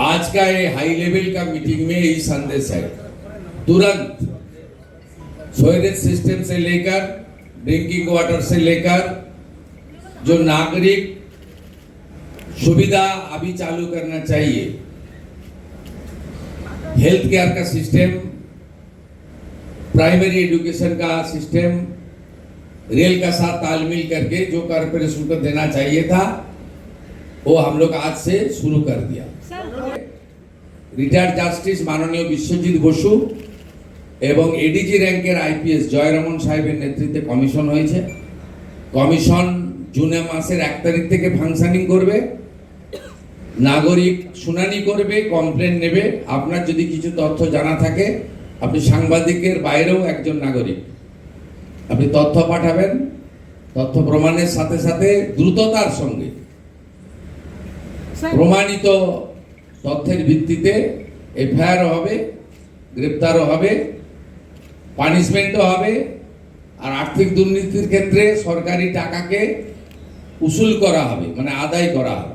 आज का ये हाई लेवल का मीटिंग में यही संदेश है, तुरंत सीवरेज सिस्टम से लेकर ड्रिंकिंग वाटर से लेकर जो नागरिक सुविधा अभी चालू करना चाहिए, हेल्थ केयर का सिस्टम, प्राइमरी एजुकेशन का सिस्टम, रेल का साथ तालमेल करके जो कॉर्पोरेशन को देना चाहिए था वो हम लोग आज से शुरू कर दिया। रिटायर्ड जस्टिस माननीय विश्वजीत बसु एवं एडीजी रैंकेर आईपीएस जयरमन साहेबेर नेतृत्वे कमिशन হয়েছে। कमिशन জুন মাসের 1 তারিখ থেকে ফাংশনিং করবে, নাগরিক শুনানি করবে, কমপ্লেন নেবে। আপনার যদি কিছু তথ্য জানা থাকে আপনি সাংবাদিকের বাইরেও একজন নাগরিক, আপনি তথ্য পাঠাবেন, তথ্য প্রমাণের সাথে সাথে দ্রুততার সঙ্গে প্রমাণিত তথ্যের ভিত্তিতে এফআইআর হবে, গ্রেফতারও হবে, পানিশমেন্টও হবে। আর আর্থিক দুর্নীতির ক্ষেত্রে সরকারি টাকাকে উসুল করা হবে, মানে আদায় করা হবে।